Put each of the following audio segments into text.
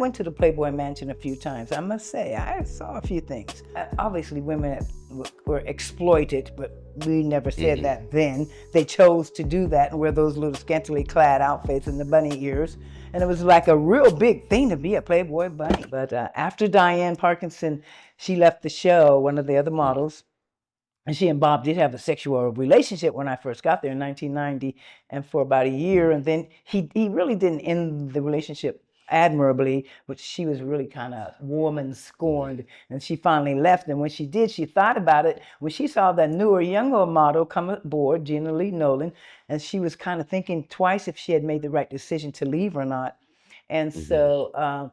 went to the Playboy Mansion a few times. I must say, I saw a few things. Obviously, women were exploited, but we never said that then. They chose to do that and wear those little scantily clad outfits and the bunny ears. And it was like a real big thing to be a Playboy bunny. But after Diane Parkinson, she left the show, one of the other models, and she and Bob did have a sexual relationship when I first got there in 1990, and for about a year. And then he really didn't end the relationship admirably, but she was really kind of woman scorned, and she finally left. And when she did, she thought about it. When she saw that newer, younger model come aboard, Gina Lee Nolan, and she was kind of thinking twice if she had made the right decision to leave or not. And so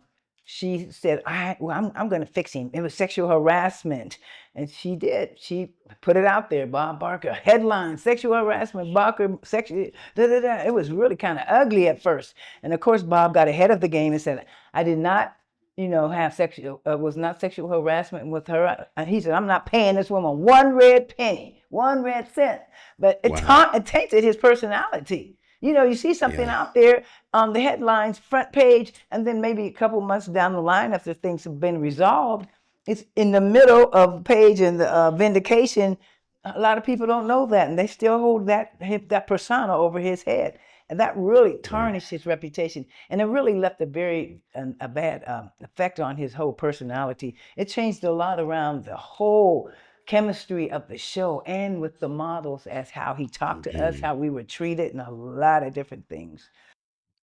she said, I'm going to fix him. It was sexual harassment. And she did. She put it out there, Bob Barker, headline, sexual harassment, Barker, sexual, da-da-da. It was really kind of ugly at first. And of course, Bob got ahead of the game and said, I did not, have was not sexual harassment with her. And he said, I'm not paying this woman one red penny, 1 red cent. But it tainted his personality. You see something out there on the headlines, front page, and then maybe a couple months down the line after things have been resolved, it's in the middle of the page and the vindication. A lot of people don't know that, and they still hold that persona over his head. And that really tarnished his reputation. And it really left a bad effect on his whole personality. It changed a lot around the whole chemistry of the show and with the models, as how he talked to us, how we were treated, and a lot of different things.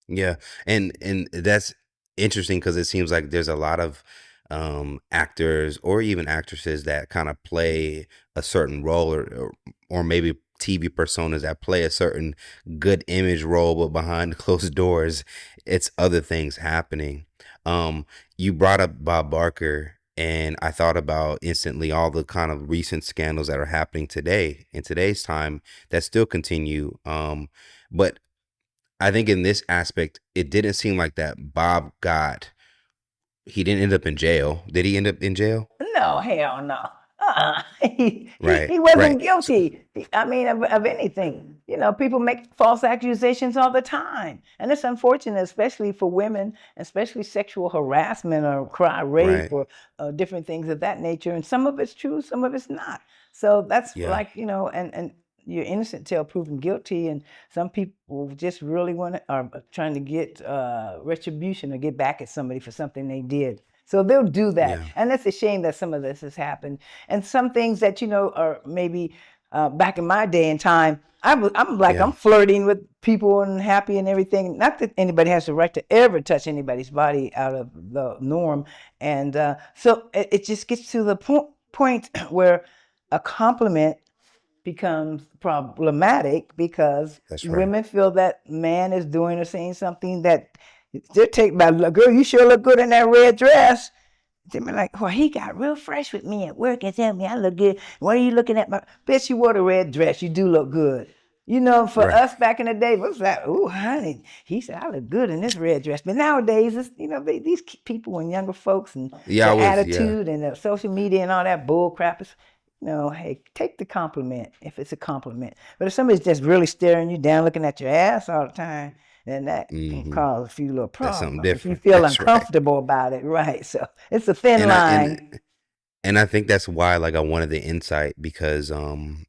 Yeah. And that's interesting because it seems like there's a lot of actors or even actresses that kind of play a certain role or maybe TV personas that play a certain good image role, but behind closed doors, it's other things happening. You brought up Bob Barker, and I thought about instantly all the kind of recent scandals that are happening today in today's time that still continue. But I think in this aspect, it didn't seem like that he didn't end up in jail. Did he end up in jail? No, hell no. He Right. wasn't guilty. Of anything. People make false accusations all the time, and it's unfortunate, especially for women, especially sexual harassment or rape or different things of that nature. And some of it's true, some of it's not. So that's and you're innocent till proven guilty. And some people just really are trying to get retribution or get back at somebody for something they did. So they'll do that. Yeah. And it's a shame that some of this has happened. And some things that, are maybe back in my day and time, I'm flirting with people and happy and everything. Not that anybody has the right to ever touch anybody's body out of the norm. And so it just gets to the point where a compliment becomes problematic because women feel that man is doing or saying something that they're taking by, girl, you sure look good in that red dress. They be like, well, he got real fresh with me at work and tell me I look good. Why are you looking at my, bitch, you wore the red dress, you do look good. For us back in the day, it was like, oh, honey, he said, I look good in this red dress. But nowadays, it's, these people and younger folks and their attitude and the social media and all that bull crap is, hey, take the compliment if it's a compliment. But if somebody's just really staring you down, looking at your ass all the time, then that can cause a few little problems. That's something different. If you feel uncomfortable about it, right? So it's a thin line. And I think that's why, I wanted the insight because, when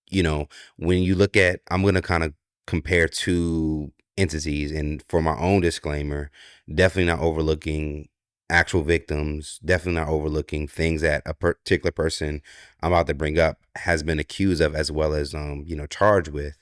you look at, I'm going to kind of compare two entities, and for my own disclaimer, definitely not overlooking actual victims, definitely not overlooking things that a particular person I'm about to bring up has been accused of as well as, charged with.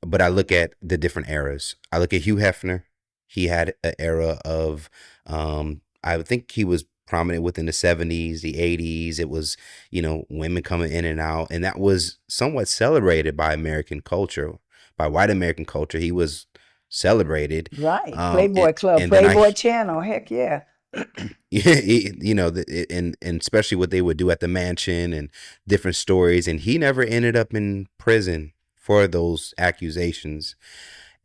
But I look at the different eras. I look at Hugh Hefner. He had an era of, I think he was prominent within the 70s, the 80s. It was, women coming in and out. And that was somewhat celebrated by American culture, by white American culture. He was celebrated. Right. Playboy Club, Playboy Channel. Heck yeah. Yeah, and especially what they would do at the mansion and different stories. And he never ended up in prison for those accusations.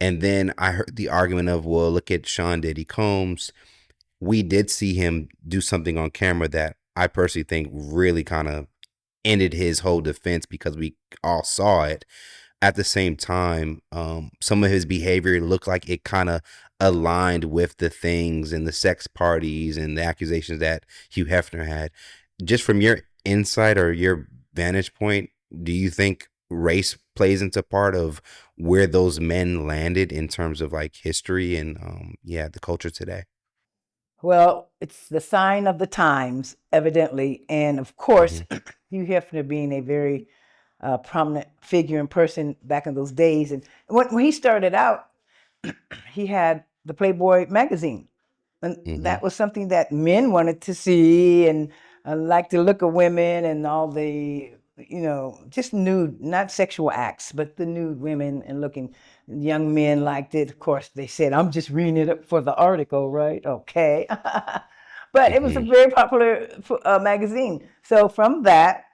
And then I heard the argument of, well, look at Sean Diddy Combs. We did see him do something on camera that I personally think really kind of ended his whole defense because we all saw it. At the same time, some of his behavior looked like it kind of aligned with the things and the sex parties and the accusations that Hugh Hefner had. Just from your insight or your vantage point, do you think race plays into part of where those men landed in terms of like history and yeah, the culture today? Well, it's the sign of the times, evidently, and of course, Hmm. Hugh Hefner being a very prominent figure and person back in those days. And when he started out, he had the Playboy magazine, and Hmm. that was something that men wanted to see and like the look of women and all the just nude, not sexual acts, but the nude women and looking. Young men liked it. Of course, they said, "I'm just reading it up for the article, right?" Okay, but it was a Hmm. very popular magazine. So from that,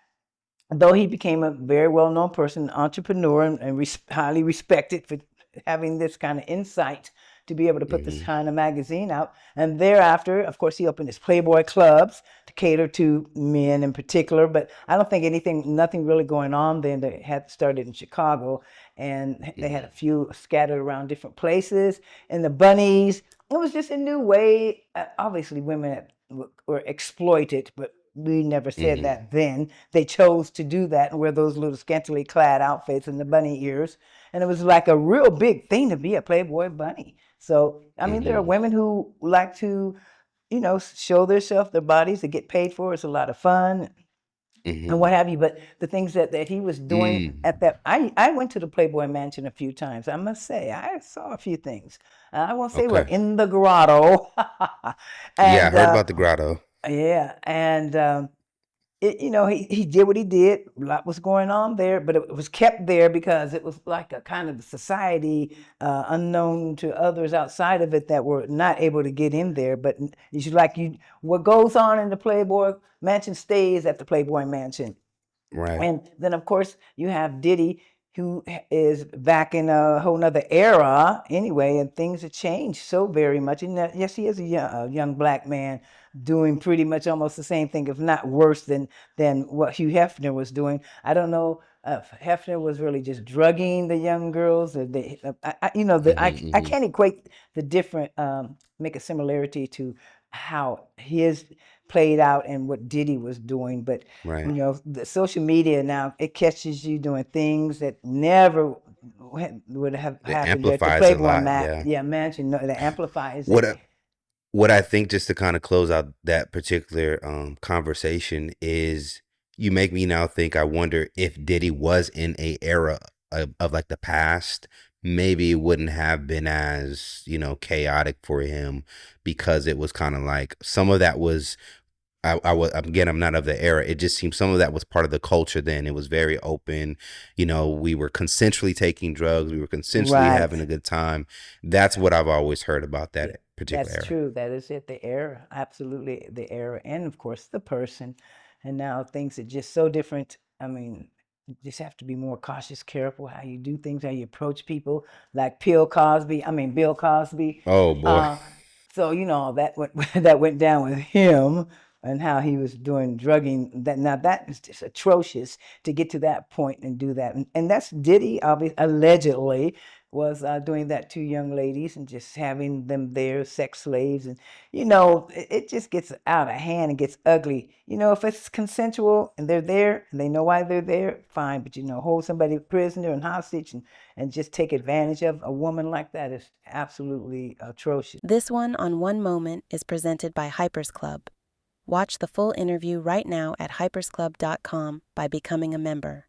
though he became a very well-known person, entrepreneur, and highly respected for having this kind of insight to be able to put this Hmm. kind of magazine out. And thereafter, of course, he opened his Playboy clubs to cater to men in particular. But I don't think nothing really going on then. They had started in Chicago, and they had a Hmm. few scattered around different places. And the bunnies, it was just a new way. Obviously, women were exploited, but we never said Hmm. that then. They chose to do that and wear those little scantily clad outfits and the bunny ears. And it was like a real big thing to be a Playboy bunny. So, I mean, there are Hmm. women who like to, show themselves, their bodies, to get paid for. It's a lot of fun and Hmm. what have you. But the things that he was doing Mm. at that, I went to the Playboy Mansion a few times. I must say, I saw a few things. I won't say what, Okay. in the grotto. Yeah, I and heard about the grotto. yeah, and he did what he did. A lot was going on there, but it was kept there because it was like a kind of society unknown to others outside of it that were not able to get in there. But what goes on in the Playboy Mansion stays at the Playboy Mansion. Right. And then, of course, you have Diddy, who is back in a whole nother era anyway, and things have changed so very much. And yes, he is a young black man doing pretty much almost the same thing, if not worse than what Hugh Hefner was doing. I don't know if Hefner was really just drugging the young girls, or Hmm. I Hmm. can't equate the different, make a similarity to how his played out and what Diddy was doing, but Right. the social media now, it catches you doing things that never would have It happened there at the amplifies a Playboy lot. Yeah. Mansion. No, that amplifies What it. I, what I think, just to kind of close out that particular conversation, is you make me now think. I wonder if Diddy was in a era of like the past, maybe it wouldn't have been as chaotic for him, because it was kind of like some of that was. I was, again, I'm not of the era. It just seems some of that was part of the culture then. It was very open. We were consensually taking drugs. We were consensually Right. having a good time. That's what I've always heard about Yeah, that particular that's era. true. That is it. The era, absolutely the era, and of course the person. And now things are just so different. I mean, you just have to be more cautious, careful how you do things, how you approach people. Like Bill Cosby. Oh boy. Uh, so that went that went down with him and how he was doing drugging. That is just atrocious to get to that point and do that. And that's Diddy, obviously, allegedly was doing that to young ladies and just having them there, sex slaves. And, it just gets out of hand and gets ugly. If it's consensual and they're there and they know why they're there, fine. But, hold somebody prisoner and hostage and just take advantage of a woman like that is absolutely atrocious. This One Moment is presented by Hypers Club. Watch the full interview right now at hypersclub.com by becoming a member.